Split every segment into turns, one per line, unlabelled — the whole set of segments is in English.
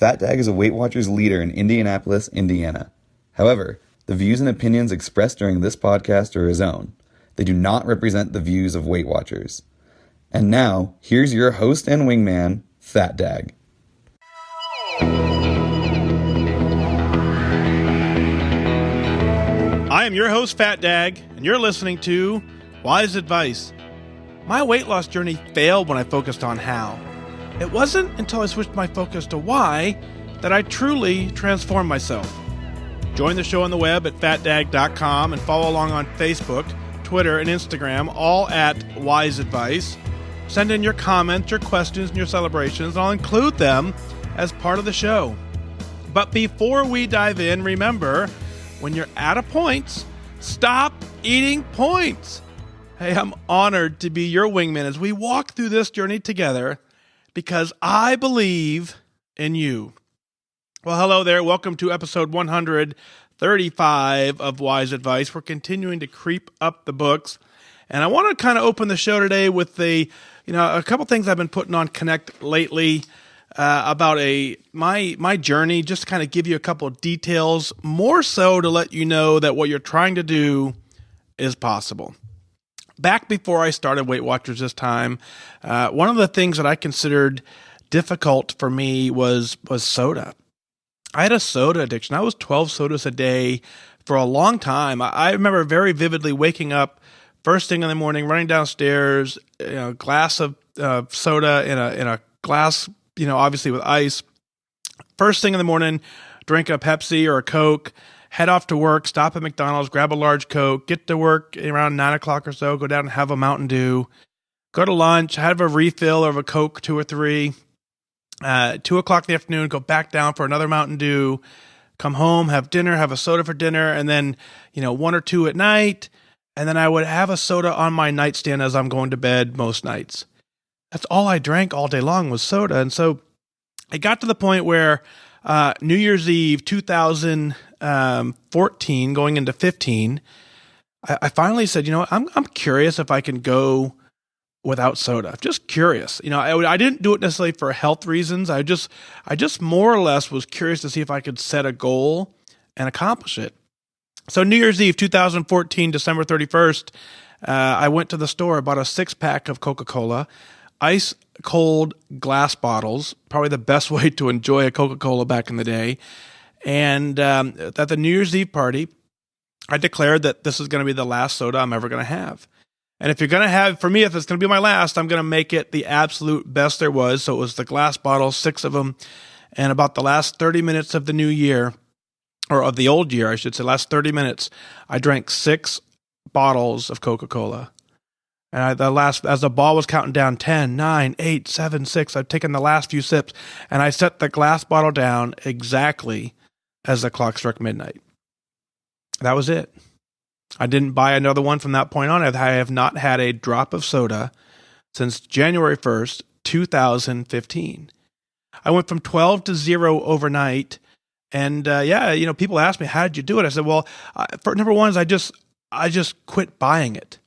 FatDag is a Weight Watchers leader in Indianapolis, Indiana. However, the views and opinions expressed during this podcast are his own. They do not represent the views of Weight Watchers. And now, here's your host and wingman, FatDag.
I am your host, FatDag, and you're listening to WhysAdvice. My weight loss journey failed when I focused on how. It wasn't until I switched my focus to why that I truly transformed myself. Join the show on the web at FatDag.com and follow along on Facebook, Twitter, and Instagram, all at WhysAdvice. Send in your comments, your questions, and your celebrations, and I'll include them as part of the show. But before we dive in, remember, when you're out of points, stop eating points. Hey, I'm honored to be your wingman as we walk through this journey together because I believe in you. Well, hello there. Welcome to episode 135 of WhysAdvice. We're continuing to creep up the books. And I want to kind of open the show today with a couple things I've been putting on Connect lately about my journey, just to kind of give you a couple of details, more so to let you know that what you're trying to do is possible. Back before I started Weight Watchers this time, one of the things that I considered difficult for me was soda. I had a soda addiction. I was 12 sodas a day for a long time. I remember very vividly waking up first thing in the morning, running downstairs, a glass of soda in a glass, obviously with ice. First thing in the morning, drink a Pepsi or a Coke, head off to work, stop at McDonald's, grab a large Coke, get to work around 9 o'clock or so, go down and have a Mountain Dew, go to lunch, have a refill of a Coke, 2 or 3, 2 o'clock in the afternoon, go back down for another Mountain Dew, come home, have dinner, have a soda for dinner, and then, 1 or 2 at night, and then I would have a soda on my nightstand as I'm going to bed most nights. That's all I drank all day long was soda. And so it got to the point where New Year's Eve 2014, going into 15, I finally said, I'm curious if I can go without soda. Just curious. I didn't do it necessarily for health reasons. I just more or less was curious to see if I could set a goal and accomplish it. So New Year's Eve 2014, December 31st, I went to the store, bought a 6-pack of Coca-Cola, ice cold glass bottles, probably the best way to enjoy a Coca-Cola back in the day. And at the New Year's Eve party, I declared that this is going to be the last soda I'm ever going to have. And if you're going to have, for me, if it's going to be my last, I'm going to make it the absolute best there was. So it was the glass bottles, 6 of them. And about the last 30 minutes of the new year, or of the old year, I should say, last 30 minutes, I drank 6 bottles of Coca-Cola. And as the ball was counting down 10, 9, 8, 7, 6, I'd taken the last few sips, and I set the glass bottle down exactly as the clock struck midnight. That was it. I didn't buy another one from that point on. I have not had a drop of soda since January 1st, 2015. I went from 12 to 0 overnight. And people ask me, how did you do it? I said, well, for number one is I just quit buying it.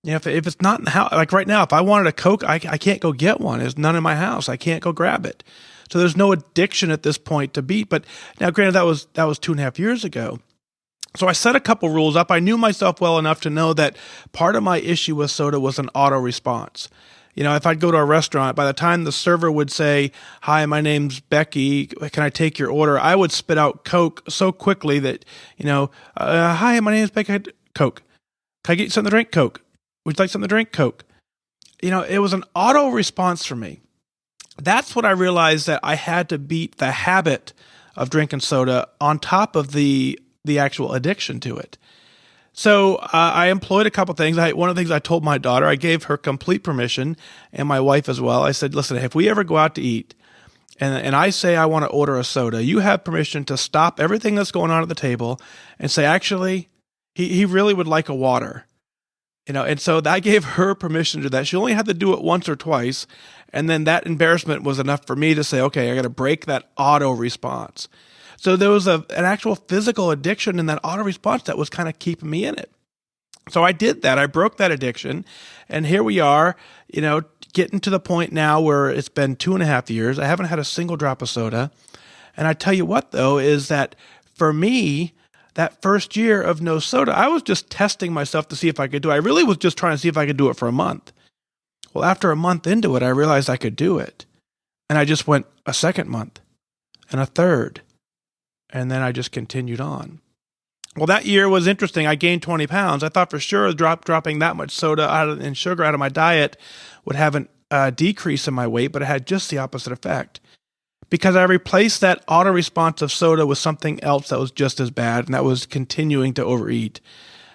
If it's not in the house, like right now, if I wanted a Coke, I can't go get one. There's none in my house. I can't go grab it. So there's no addiction at this point to beat. But now, granted, that was 2.5 years ago. So I set a couple rules up. I knew myself well enough to know that part of my issue with soda was an auto response. If I'd go to a restaurant, by the time the server would say, "Hi, my name's Becky. Can I take your order?" I would spit out Coke so quickly that, "Hi, my name's Becky. Coke. Can I get you something to drink? Coke. Would you like something to drink? Coke." It was an auto response for me. That's what I realized, that I had to beat the habit of drinking soda on top of the actual addiction to it. So I employed a couple things. One of the things I told my daughter, I gave her complete permission, and my wife as well. I said, listen, if we ever go out to eat and I say I want to order a soda, you have permission to stop everything that's going on at the table and say, actually, he really would like a water. And so I gave her permission to do that. She only had to do it once or twice. And then that embarrassment was enough for me to say, okay, I got to break that auto response. So there was an actual physical addiction in that auto response that was kind of keeping me in it. So I did that. I broke that addiction. And here we are, getting to the point now where it's been 2.5 years. I haven't had a single drop of soda. And I tell you what, though, is that for me, that first year of no soda, I was just testing myself to see if I could do it. I really was just trying to see if I could do it for a month. Well, after a month into it, I realized I could do it. And I just went a second month and a third. And then I just continued on. Well, that year was interesting. I gained 20 pounds. I thought for sure dropping that much soda and sugar out of my diet would have a decrease in my weight, but it had just the opposite effect. Because I replaced that auto-responsive soda with something else that was just as bad, and that was continuing to overeat.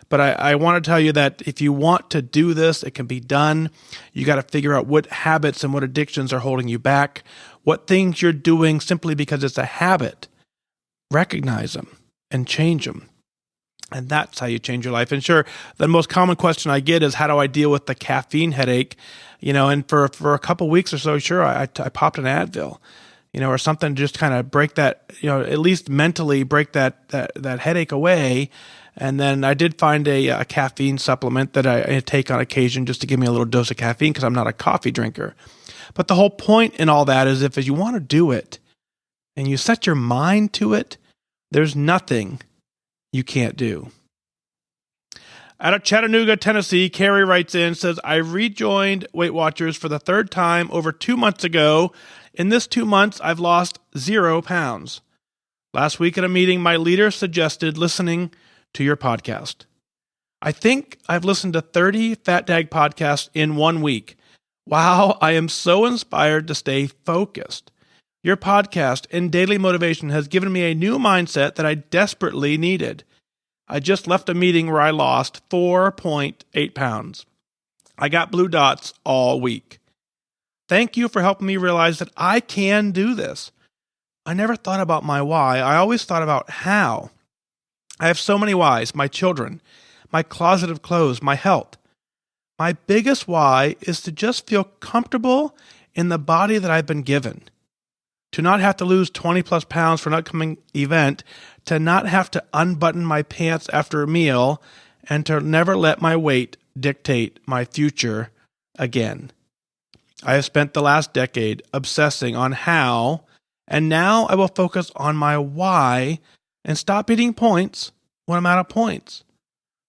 But I want to tell you that if you want to do this, it can be done. You got to figure out what habits and what addictions are holding you back, what things you're doing simply because it's a habit. Recognize them and change them. And that's how you change your life. And sure, the most common question I get is, how do I deal with the caffeine headache? And for a couple weeks or so, sure, I popped an Advil, or something to just kind of break that, at least mentally break that headache away. And then I did find a caffeine supplement that I take on occasion just to give me a little dose of caffeine because I'm not a coffee drinker. But the whole point in all that is if you want to do it and you set your mind to it, there's nothing you can't do. Out of Chattanooga, Tennessee, Carrie writes in, says, I rejoined Weight Watchers for the third time over 2 months ago. In this 2 months, I've lost 0 pounds. Last week at a meeting, my leader suggested listening to your podcast. I think I've listened to 30 FatDag podcasts in 1 week. Wow, I am so inspired to stay focused. Your podcast and daily motivation has given me a new mindset that I desperately needed. I just left a meeting where I lost 4.8 pounds. I got blue dots all week. Thank you for helping me realize that I can do this. I never thought about my why. I always thought about how. I have so many whys: my children, my closet of clothes, my health. My biggest why is to just feel comfortable in the body that I've been given. To not have to lose 20 plus pounds for an upcoming event, to not have to unbutton my pants after a meal, and to never let my weight dictate my future again. I have spent the last decade obsessing on how, and now I will focus on my why and stop eating points when I'm out of points.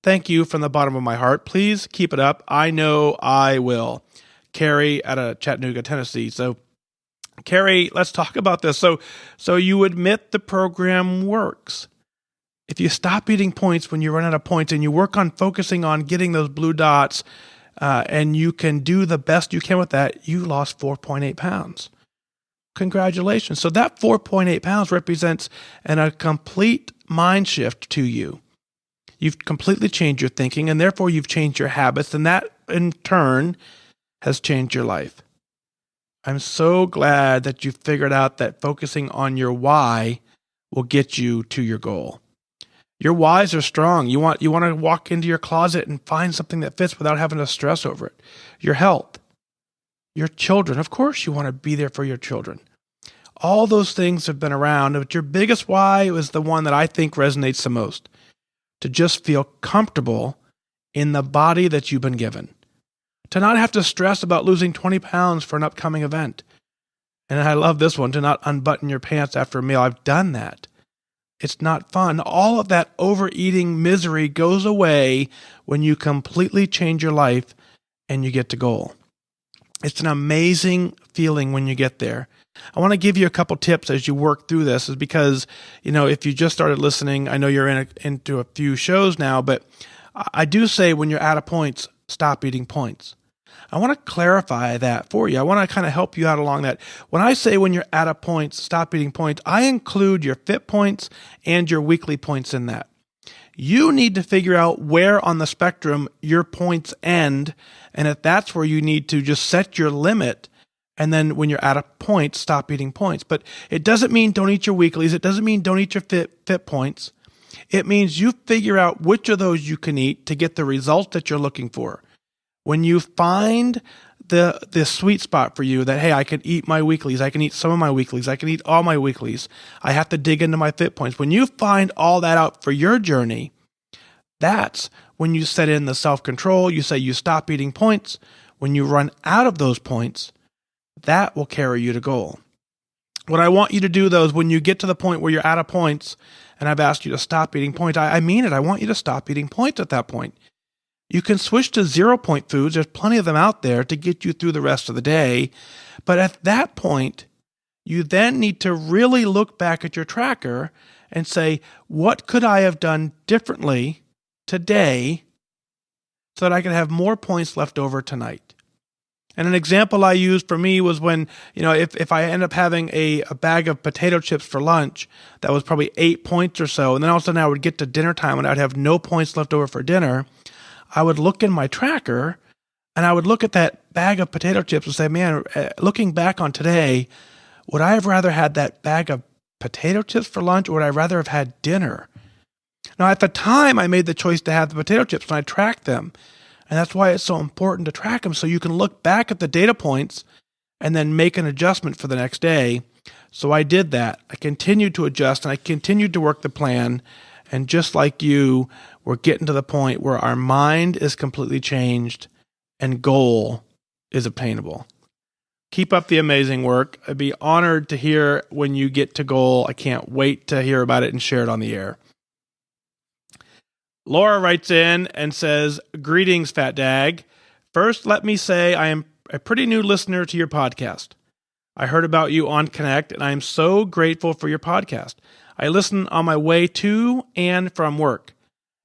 Thank you from the bottom of my heart. Please keep it up. I know I will. Carrie out of Chattanooga, Tennessee. So, Carrie, let's talk about this. So you admit the program works. If you stop eating points when you run out of points and you work on focusing on getting those blue dots, and you can do the best you can with that, you lost 4.8 pounds. Congratulations. So that 4.8 pounds represents a complete mind shift to you. You've completely changed your thinking, and therefore you've changed your habits, and that in turn has changed your life. I'm so glad that you figured out that focusing on your why will get you to your goal. Your whys are strong. You want to walk into your closet and find something that fits without having to stress over it. Your health, your children. Of course you want to be there for your children. All those things have been around, but your biggest why was the one that I think resonates the most. To just feel comfortable in the body that you've been given. To not have to stress about losing 20 pounds for an upcoming event. And I love this one, to not unbutton your pants after a meal. I've done that. It's not fun. All of that overeating misery goes away when you completely change your life and you get to goal. It's an amazing feeling when you get there. I want to give you a couple tips as you work through this, is because, if you just started listening, I know you're into a few shows now, but I do say when you're out of points, stop eating points. I want to clarify that for you. I want to kind of help you out along that. When I say when you're out of points, stop eating points, I include your fit points and your weekly points in that. You need to figure out where on the spectrum your points end, and if that's where you need to just set your limit, and then when you're out of points, stop eating points. But it doesn't mean don't eat your weeklies. It doesn't mean don't eat your fit points. It means you figure out which of those you can eat to get the results that you're looking for. When you find the sweet spot for you that, hey, I can eat my weeklies, I can eat some of my weeklies, I can eat all my weeklies, I have to dig into my fit points. When you find all that out for your journey, that's when you set in the self-control. You say you stop eating points. When you run out of those points, that will carry you to goal. What I want you to do, though, is when you get to the point where you're out of points, and I've asked you to stop eating points, I mean it. I want you to stop eating points at that point. You can switch to 0-point foods. There's plenty of them out there to get you through the rest of the day. But at that point, you then need to really look back at your tracker and say, what could I have done differently today so that I could have more points left over tonight? And an example I used for me was when, if I end up having a bag of potato chips for lunch, that was probably 8 points or so. And then all of a sudden I would get to dinner time and I'd have no points left over for dinner. I would look in my tracker and I would look at that bag of potato chips and say, man, looking back on today, would I have rather had that bag of potato chips for lunch or would I rather have had dinner? Now, at the time, I made the choice to have the potato chips and I tracked them. And that's why it's so important to track them so you can look back at the data points and then make an adjustment for the next day. So I did that. I continued to adjust and I continued to work the plan. And just like you, we're getting to the point where our mind is completely changed and goal is obtainable. Keep up the amazing work. I'd be honored to hear when you get to goal. I can't wait to hear about it and share it on the air. Laura writes in and says, greetings, FatDag. First, let me say I am a pretty new listener to your podcast. I heard about you on Connect, and I am so grateful for your podcast. I listen on my way to and from work.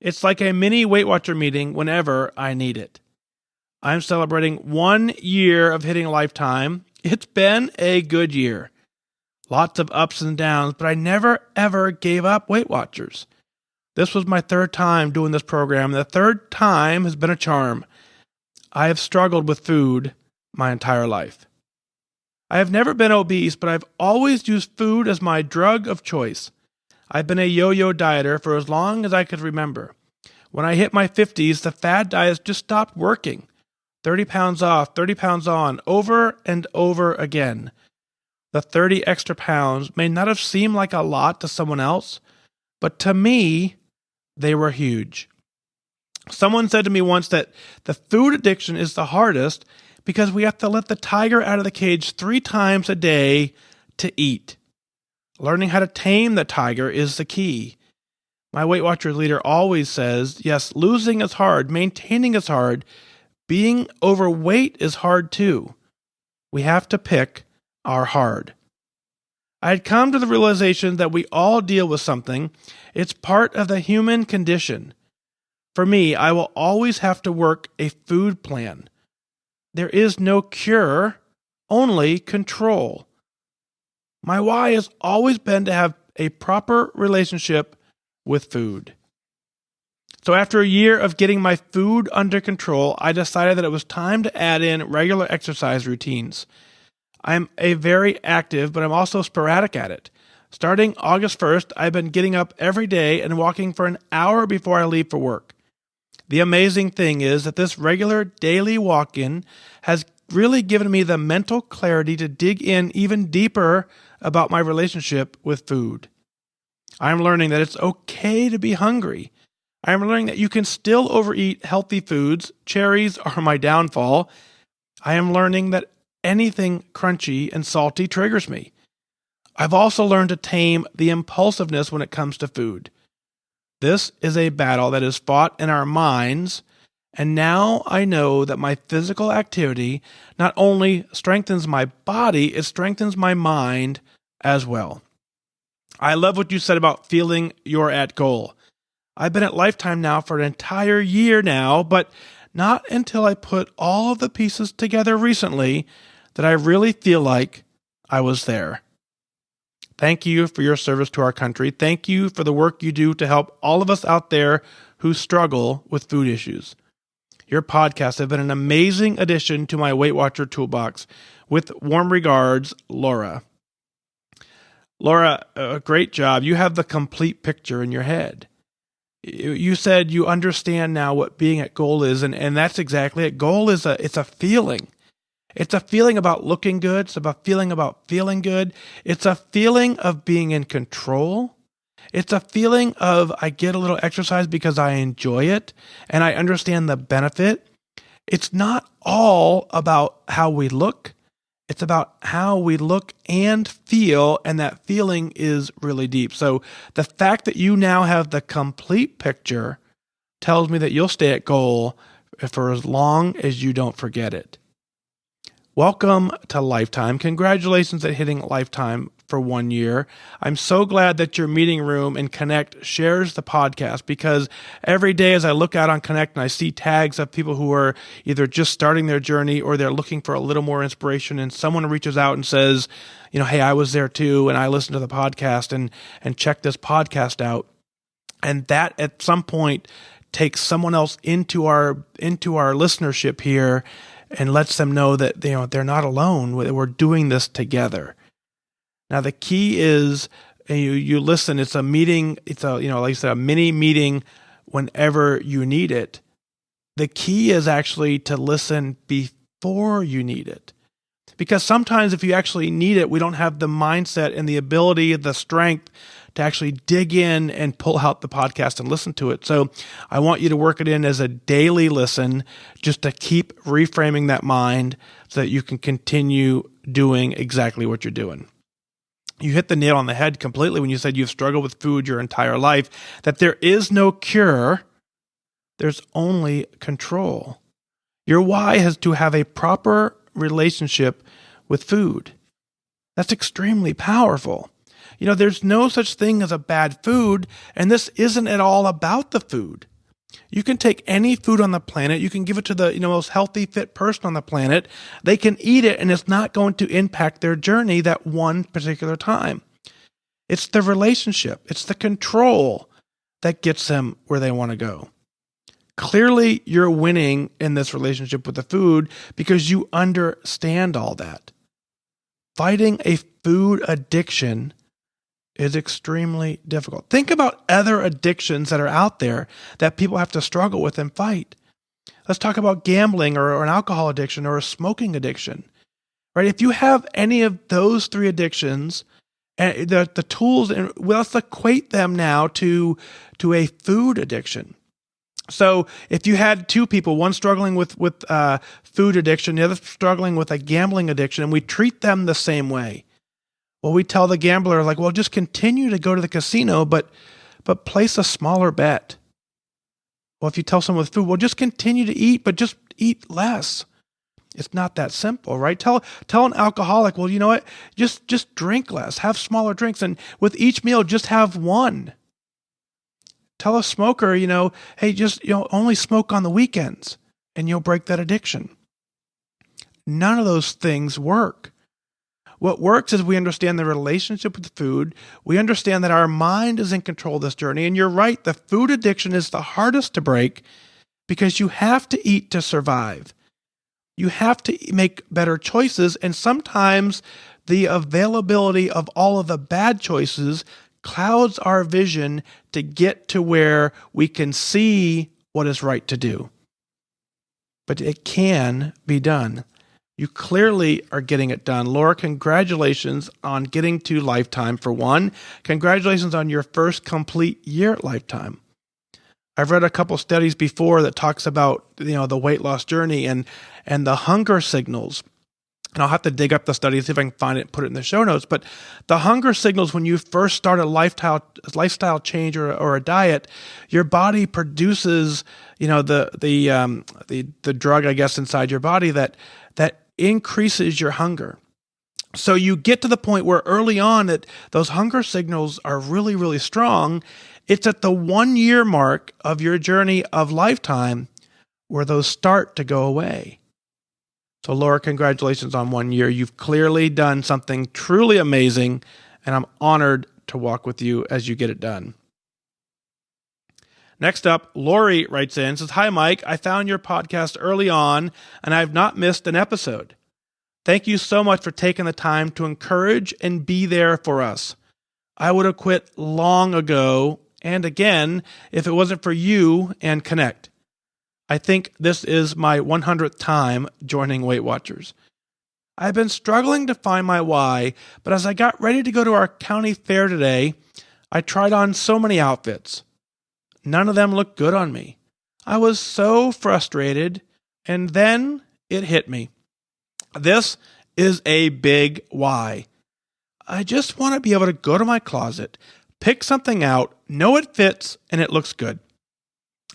It's like a mini Weight Watcher meeting whenever I need it. I'm celebrating 1 year of hitting Lifetime. It's been a good year. Lots of ups and downs, but I never, ever gave up Weight Watchers. This was my third time doing this program. The third time has been a charm. I have struggled with food my entire life. I have never been obese, but I've always used food as my drug of choice. I've been a yo-yo dieter for as long as I could remember. When I hit my 50s, the fad diet just stopped working. 30 pounds off, 30 pounds on, over and over again. The 30 extra pounds may not have seemed like a lot to someone else, but to me, they were huge. Someone said to me once that the food addiction is the hardest because we have to let the tiger out of the cage 3 times a day to eat. Learning how to tame the tiger is the key. My Weight Watchers leader always says, yes, losing is hard, maintaining is hard, being overweight is hard too. We have to pick our hard. I had come to the realization that we all deal with something. It's part of the human condition. For me, I will always have to work a food plan. There is no cure, only control. My why has always been to have a proper relationship with food. So after a year of getting my food under control, I decided that it was time to add in regular exercise routines. I'm a very active, but I'm also sporadic at it. Starting August 1st, I've been getting up every day and walking for an hour before I leave for work. The amazing thing is that this regular daily walk-in has really given me the mental clarity to dig in even deeper about my relationship with food. I'm learning that it's okay to be hungry. I'm learning that you can still overeat healthy foods. Cherries are my downfall. I am learning that anything crunchy and salty triggers me. I've also learned to tame the impulsiveness when it comes to food. This is a battle that is fought in our minds, and now I know that my physical activity not only strengthens my body, it strengthens my mind as well. I love what you said about feeling you're at goal. I've been at Lifetime now for an entire year now, but not until I put all of the pieces together recently that I really feel like I was there. Thank you for your service to our country. Thank you for the work you do to help all of us out there who struggle with food issues. Your podcasts have been an amazing addition to my Weight Watcher toolbox. With warm regards, Laura. Laura, a great job. You have the complete picture in your head. You said you understand now what being at goal is, and that's exactly it. Goal is it's a feeling. It's a feeling about looking good. It's about feeling good. It's a feeling of being in control. It's a feeling of I get a little exercise because I enjoy it and I understand the benefit. It's not all about how we look. It's about how we look and feel, and that feeling is really deep. So the fact that you now have the complete picture tells me that you'll stay at goal for as long as you don't forget it. Welcome to Lifetime. Congratulations at hitting Lifetime for 1 year. I'm so glad that your meeting room and Connect shares the podcast, because every day as I look out on Connect and I see tags of people who are either just starting their journey or they're looking for a little more inspiration, and someone reaches out and says, hey, I was there too, and I listened to the podcast and check this podcast out. And that at some point takes someone else into our listenership here and lets them know that they're not alone. We're doing this together. Now the key is you listen. It's a meeting. It's like I said, a mini meeting whenever you need it. The key is actually to listen before you need it, because sometimes if you actually need it, we don't have the mindset and the ability, the strength to actually dig in and pull out the podcast and listen to it. So I want you to work it in as a daily listen, just to keep reframing that mind so that you can continue doing exactly what you're doing. You hit the nail on the head completely when you said you've struggled with food your entire life, that there is no cure. There's only control. Your why has to have a proper relationship with food. That's extremely powerful. There's no such thing as a bad food, and this isn't at all about the food. You can take any food on the planet, you can give it to the most healthy, fit person on the planet. They can eat it, and it's not going to impact their journey that one particular time. It's the relationship, it's the control that gets them where they want to go. Clearly, you're winning in this relationship with the food because you understand all that. Fighting a food addiction is extremely difficult. Think about other addictions that are out there that people have to struggle with and fight. Let's talk about gambling or an alcohol addiction or a smoking addiction, right? If you have any of those three addictions, and the tools, and let's equate them now to a food addiction. So if you had two people, one struggling with food addiction, the other struggling with a gambling addiction, and we treat them the same way. Well, we tell the gambler, just continue to go to the casino, but place a smaller bet. Well, if you tell someone with food, just continue to eat, but just eat less. It's not that simple, right? Tell an alcoholic, you know what? Just drink less, have smaller drinks, and with each meal, just have one. Tell a smoker, hey, only smoke on the weekends, and you'll break that addiction. None of those things work. What works is we understand the relationship with food. We understand that our mind is in control of this journey. And you're right, the food addiction is the hardest to break because you have to eat to survive. You have to make better choices. And sometimes the availability of all of the bad choices clouds our vision to get to where we can see what is right to do. But it can be done. You clearly are getting it done. Laura, congratulations on getting to Lifetime for one. Congratulations on your first complete year at Lifetime. I've read a couple studies before that talks about, the weight loss journey and the hunger signals. And I'll have to dig up the study, see if I can find it and put it in the show notes. But the hunger signals when you first start a lifestyle change or a diet, your body produces, the drug, I guess, inside your body that increases your hunger. So you get to the point where early on that those hunger signals are really, really strong. It's at the 1 year mark of your journey of Lifetime where those start to go away. So Laura, congratulations on 1 year. You've clearly done something truly amazing, and I'm honored to walk with you as you get it done. Next up, Lori writes in, says, "Hi, Mike. I found your podcast early on, and I've not missed an episode. Thank you so much for taking the time to encourage and be there for us. I would have quit long ago, and again, if it wasn't for you and Connect. I think this is my 100th time joining Weight Watchers. I've been struggling to find my why, but as I got ready to go to our county fair today, I tried on so many outfits. None of them looked good on me. I was so frustrated, And then it hit me. This is a big why. I just want to be able to go to my closet, pick something out, know it fits, and it looks good.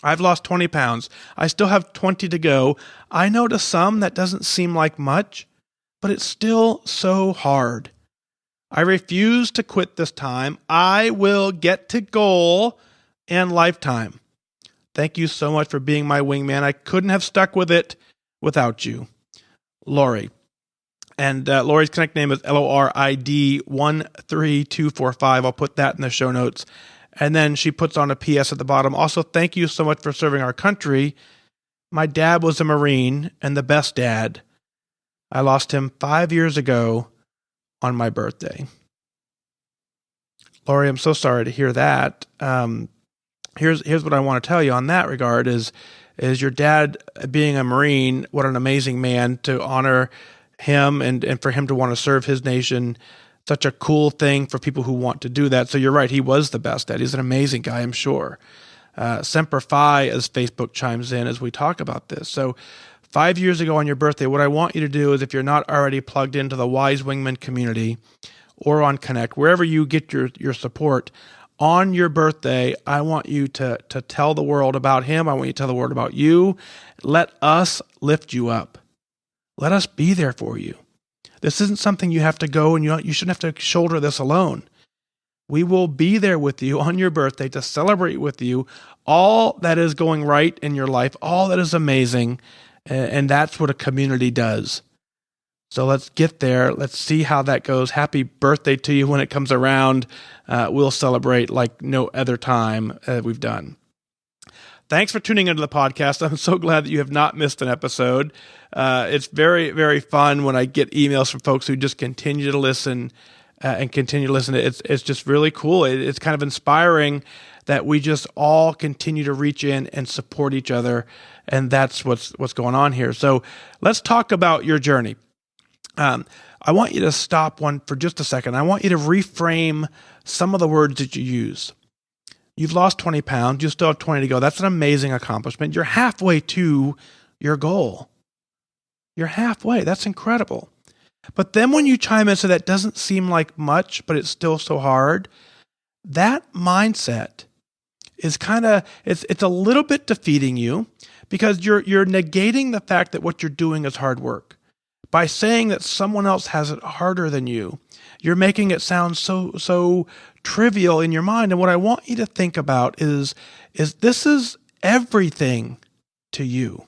I've lost 20 pounds. I still have 20 to go. I know to some that doesn't seem like much, but it's still so hard. I refuse to quit this time. I will get to goal and lifetime. Thank you so much for being my wingman. I couldn't have stuck with it without you. Lori. And Lori's Connect name is LORID13245. I'll put that in the show notes. And then she puts on a PS at the bottom. Also, thank you so much for serving our country. My dad was a Marine and the best dad. I lost him 5 years ago on my birthday. Lori, I'm so sorry to hear that. Here's what I want to tell you on that regard is your dad being a Marine, what an amazing man, to honor him and for him to want to serve his nation. Such a cool thing for people who want to do that. So you're right, he was the best dad. He's an amazing guy, I'm sure. Semper Fi, as Facebook chimes in as we talk about this. So 5 years ago on your birthday, what I want you to do is, if you're not already plugged into the Wise Wingman community or on Connect, wherever you get your support, on your birthday, I want you to tell the world about him. I want you to tell the world about you. Let us lift you up. Let us be there for you. This isn't something you have to go and you shouldn't have to shoulder this alone. We will be there with you on your birthday to celebrate with you all that is going right in your life, all that is amazing, and that's what a community does. So let's get there. Let's see how that goes. Happy birthday to you when it comes around. We'll celebrate like no other time we've done. Thanks for tuning into the podcast. I'm so glad that you have not missed an episode. It's very, very fun when I get emails from folks who just continue to listen and continue to listen. It's just really cool. It's kind of inspiring that we just all continue to reach in and support each other. And that's what's going on here. So let's talk about your journey. I want you to stop for just a second. I want you to reframe some of the words that you use. You've lost 20 pounds. You still have 20 to go. That's an amazing accomplishment. You're halfway to your goal. You're halfway. That's incredible. But then when you chime in, so that doesn't seem like much, but it's still so hard, that mindset is it's a little bit defeating you, because you're negating the fact that what you're doing is hard work. By saying that someone else has it harder than you, you're making it sound so trivial in your mind. And what I want you to think about is this is everything to you,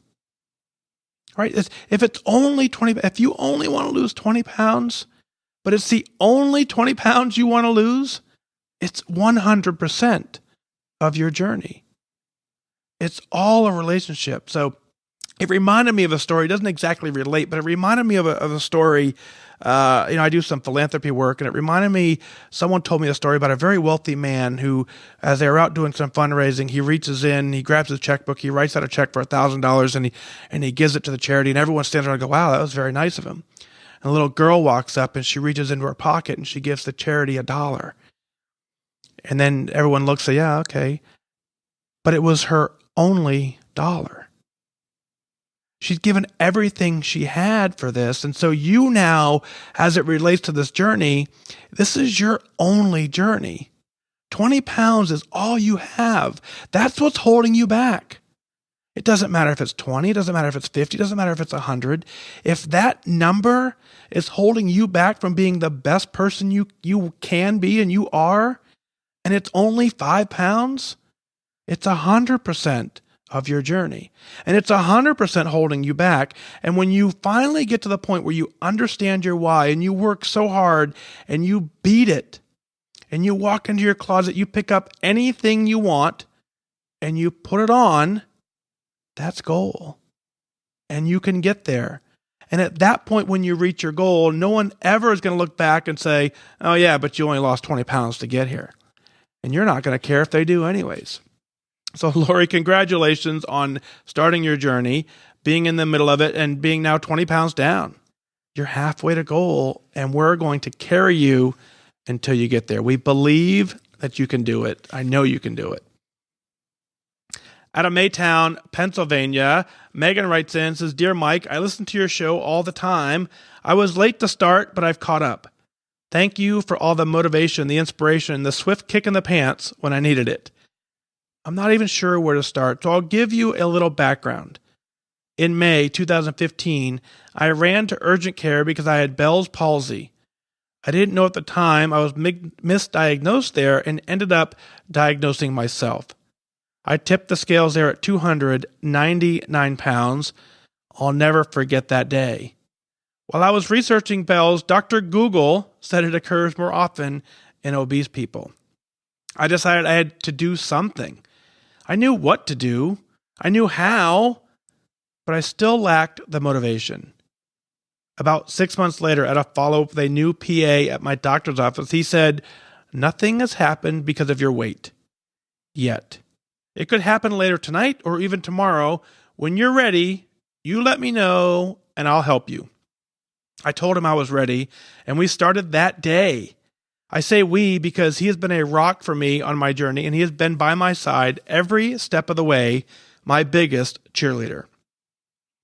right? If it's only 20, if you only want to lose 20 pounds, but it's the only 20 pounds you want to lose, it's 100% of your journey. It's all a relationship. So it reminded me of a story. It doesn't exactly relate, but it reminded me of a story. I do some philanthropy work, and it reminded me, someone told me a story about a very wealthy man who, as they were out doing some fundraising, he reaches in, he grabs his checkbook, he writes out a check for $1,000, and he gives it to the charity, and everyone stands around and go, wow, that was very nice of him. And a little girl walks up, and she reaches into her pocket, and she gives the charity $1. And then everyone looks and says, yeah, okay. But it was her only dollar. She's given everything she had for this. And so you now, as it relates to this journey, this is your only journey. 20 pounds is all you have. That's what's holding you back. It doesn't matter if it's 20, it doesn't matter if it's 50, it doesn't matter if it's 100. If that number is holding you back from being the best person you can be and you are, and it's only 5 pounds, it's 100% of your journey. And it's 100% holding you back. And when you finally get to the point where you understand your why and you work so hard and you beat it and you walk into your closet, you pick up anything you want and you put it on, that's goal. And you can get there. And at that point, when you reach your goal, no one ever is going to look back and say, oh yeah, but you only lost 20 pounds to get here. And you're not going to care if they do anyways. So Lori, congratulations on starting your journey, being in the middle of it, and being now 20 pounds down. You're halfway to goal, and we're going to carry you until you get there. We believe that you can do it. I know you can do it. Out of Maytown, Pennsylvania, Megan writes in, says, Dear Mike, I listen to your show all the time. I was late to start, but I've caught up. Thank you for all the motivation, the inspiration, the swift kick in the pants when I needed it. I'm not even sure where to start, so I'll give you a little background. In May 2015, I ran to urgent care because I had Bell's palsy. I didn't know at the time I was misdiagnosed there and ended up diagnosing myself. I tipped the scales there at 299 pounds. I'll never forget that day. While I was researching Bell's, Dr. Google said it occurs more often in obese people. I decided I had to do something. I knew what to do. I knew how, but I still lacked the motivation. About 6 months later, at a follow-up with a new PA at my doctor's office, he said, Nothing has happened because of your weight. Yet. It could happen later tonight or even tomorrow. When you're ready, you let me know and I'll help you. I told him I was ready, and we started that day. I say we because he has been a rock for me on my journey, and he has been by my side every step of the way, my biggest cheerleader.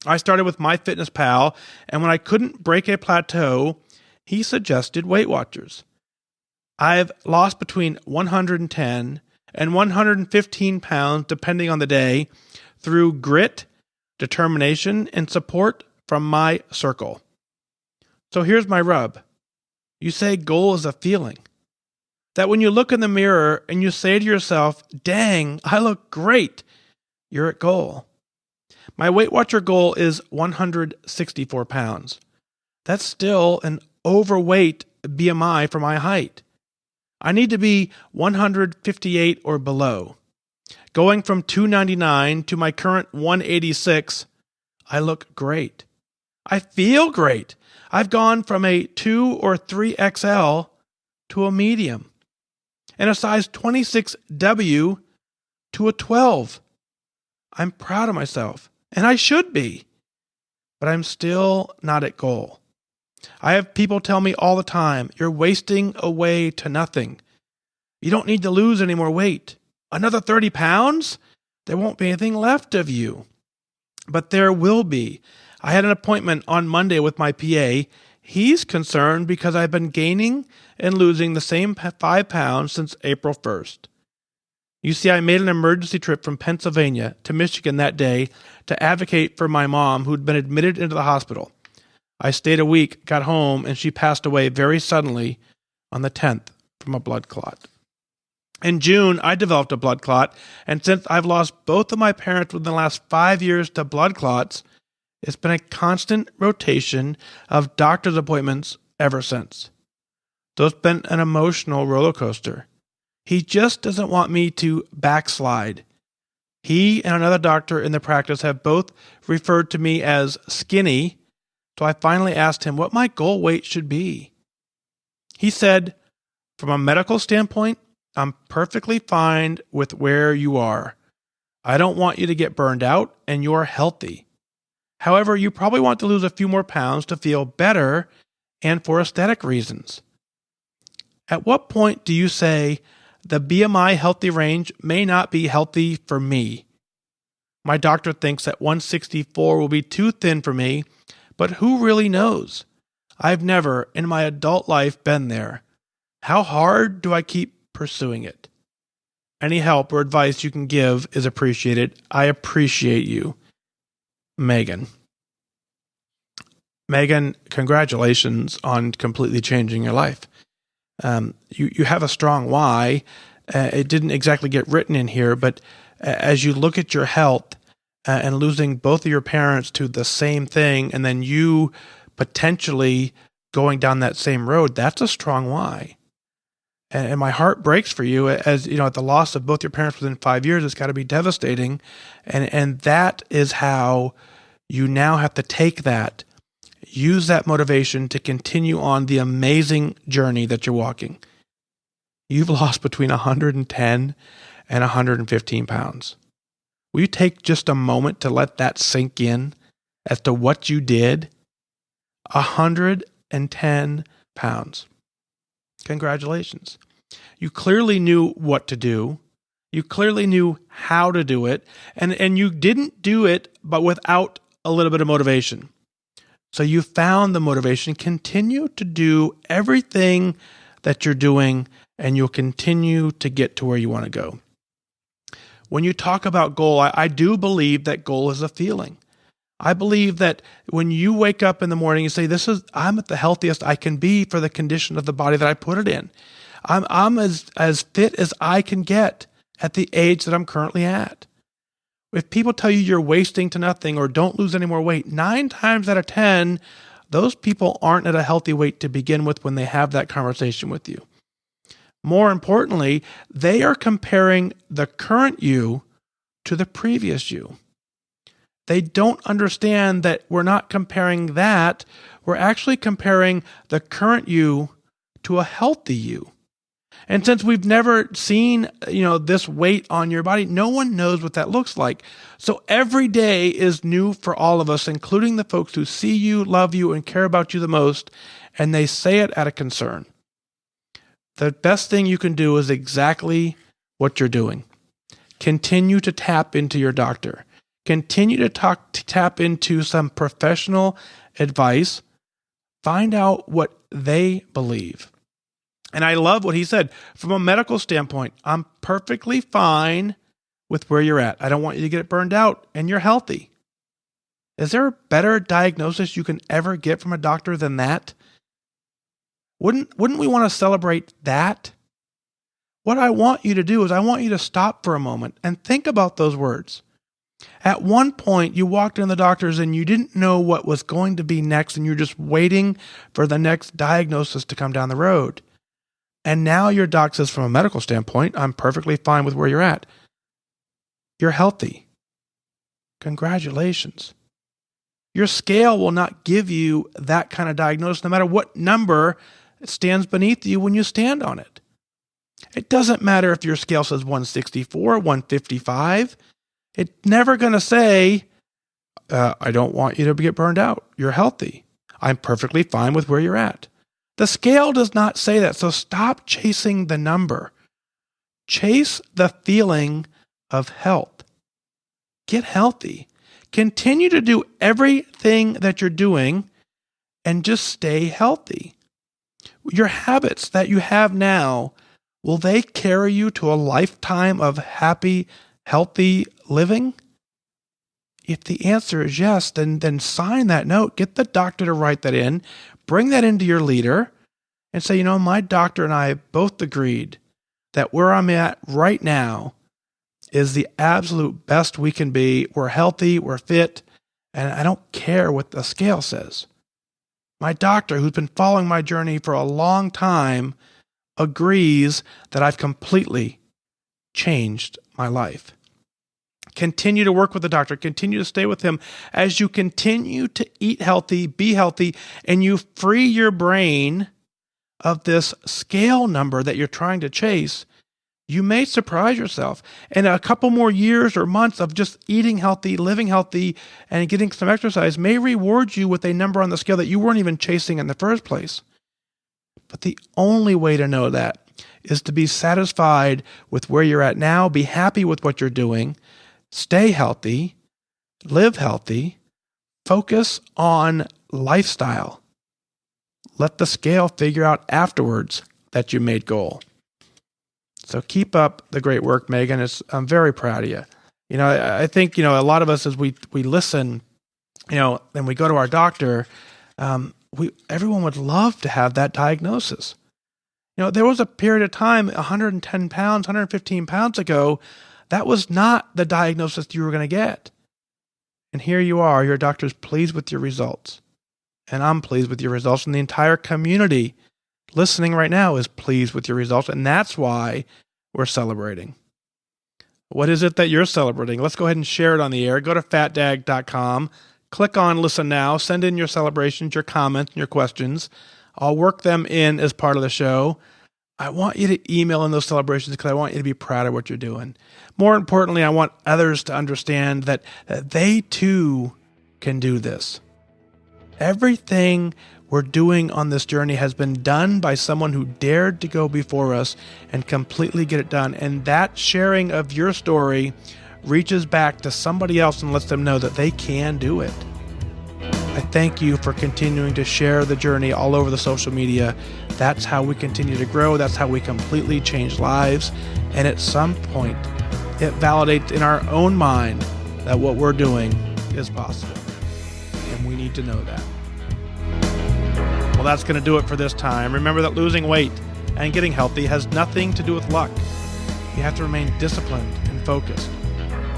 I started with MyFitnessPal, and when I couldn't break a plateau, he suggested Weight Watchers. I've lost between 110 and 115 pounds, depending on the day, through grit, determination, and support from my circle. So here's my rub. You say goal is a feeling. That when you look in the mirror and you say to yourself, dang, I look great, you're at goal. My Weight Watcher goal is 164 pounds. That's still an overweight BMI for my height. I need to be 158 or below. Going from 299 to my current 186, I look great. I feel great. I've gone from a 2 or 3XL to a medium, and a size 26W to a 12. I'm proud of myself, and I should be, but I'm still not at goal. I have people tell me all the time, you're wasting away to nothing. You don't need to lose any more weight. Another 30 pounds? There won't be anything left of you. But there will be. I had an appointment on Monday with my PA. He's concerned because I've been gaining and losing the same 5 pounds since April 1st. You see, I made an emergency trip from Pennsylvania to Michigan that day to advocate for my mom who'd been admitted into the hospital. I stayed a week, got home, and she passed away very suddenly on the 10th from a blood clot. In June, I developed a blood clot, and since I've lost both of my parents within the last 5 years to blood clots, it's been a constant rotation of doctor's appointments ever since. So it's been an emotional roller coaster. He just doesn't want me to backslide. He and another doctor in the practice have both referred to me as skinny, so I finally asked him what my goal weight should be. He said, from a medical standpoint, I'm perfectly fine with where you are. I don't want you to get burned out, and you're healthy. However, you probably want to lose a few more pounds to feel better and for aesthetic reasons. At what point do you say, the BMI healthy range may not be healthy for me? My doctor thinks that 164 will be too thin for me, but who really knows? I've never in my adult life been there. How hard do I keep pursuing it? Any help or advice you can give is appreciated. I appreciate you. Megan. Megan, congratulations on completely changing your life. You have a strong why. It didn't exactly get written in here, but as you look at your health and losing both of your parents to the same thing, and then you potentially going down that same road, that's a strong why. And my heart breaks for you, as you know, at the loss of both your parents within 5 years, it's got to be devastating. And that is how you now have to take that, use that motivation to continue on the amazing journey that you're walking. You've lost between 110 and 115 pounds. Will you take just a moment to let that sink in as to what you did? 110 pounds. Congratulations. You clearly knew what to do. You clearly knew how to do it, and you didn't do it, but without a little bit of motivation. So you found the motivation. Continue to do everything that you're doing, and you'll continue to get to where you want to go. When you talk about goal, I do believe that goal is a feeling. I believe that when you wake up in the morning, you say, I'm at the healthiest I can be for the condition of the body that I put it in. I'm as fit as I can get at the age that I'm currently at. If people tell you you're wasting to nothing or don't lose any more weight, 9 times out of 10, those people aren't at a healthy weight to begin with when they have that conversation with you. More importantly, they are comparing the current you to the previous you. They don't understand that we're not comparing that. We're actually comparing the current you to a healthy you. And since we've never seen, this weight on your body, no one knows what that looks like. So every day is new for all of us, including the folks who see you, love you, and care about you the most, and they say it out of concern. The best thing you can do is exactly what you're doing. Continue to tap into your doctor. Continue to tap into some professional advice. Find out what they believe. And I love what he said. From a medical standpoint, I'm perfectly fine with where you're at. I don't want you to get it burned out, and you're healthy. Is there a better diagnosis you can ever get from a doctor than that? Wouldn't we want to celebrate that? What I want you to do is I want you to stop for a moment and think about those words. At one point, you walked in the doctor's and you didn't know what was going to be next, and you're just waiting for the next diagnosis to come down the road. And now your doc says, from a medical standpoint, I'm perfectly fine with where you're at. You're healthy. Congratulations. Your scale will not give you that kind of diagnosis, no matter what number stands beneath you when you stand on it. It doesn't matter if your scale says 164, 155. It's never going to say, I don't want you to get burned out. You're healthy. I'm perfectly fine with where you're at. The scale does not say that, so stop chasing the number. Chase the feeling of health. Get healthy. Continue to do everything that you're doing and just stay healthy. Your habits that you have now, will they carry you to a lifetime of happy, healthy living? If the answer is yes, then sign that note. Get the doctor to write that in. Bring that into your leader and say, my doctor and I both agreed that where I'm at right now is the absolute best we can be. We're healthy, we're fit, and I don't care what the scale says. My doctor, who's been following my journey for a long time, agrees that I've completely changed my life. Continue to work with the doctor. Continue to stay with him as you continue to eat healthy, be healthy, and you free your brain of this scale number that you're trying to chase. You may surprise yourself. And a couple more years or months of just eating healthy, living healthy, and getting some exercise may reward you with a number on the scale that you weren't even chasing in the first place. But the only way to know that is to be satisfied with where you're at now, be happy with what you're doing, stay healthy, live healthy, focus on lifestyle. Let the scale figure out afterwards that you made goal. So keep up the great work, Megan. I'm very proud of you. I think, a lot of us as we listen, and we go to our doctor, everyone would love to have that diagnosis. There was a period of time, 110 pounds, 115 pounds ago, that was not the diagnosis you were going to get. And here you are, your doctor's pleased with your results. And I'm pleased with your results. And the entire community listening right now is pleased with your results. And that's why we're celebrating. What is it that you're celebrating? Let's go ahead and share it on the air. Go to FatDag.com, click on Listen Now, send in your celebrations, your comments, and your questions. I'll work them in as part of the show. I want you to email in those celebrations because I want you to be proud of what you're doing. More importantly, I want others to understand that they too can do this. Everything we're doing on this journey has been done by someone who dared to go before us and completely get it done. And that sharing of your story reaches back to somebody else and lets them know that they can do it. I thank you for continuing to share the journey all over the social media. That's how we continue to grow. That's how we completely change lives. And at some point, it validates in our own mind that what we're doing is possible. And we need to know that. Well, that's going to do it for this time. Remember that losing weight and getting healthy has nothing to do with luck. You have to remain disciplined and focused.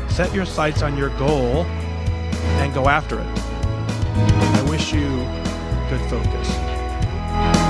Set your sights on your goal and go after it. I wish you good focus.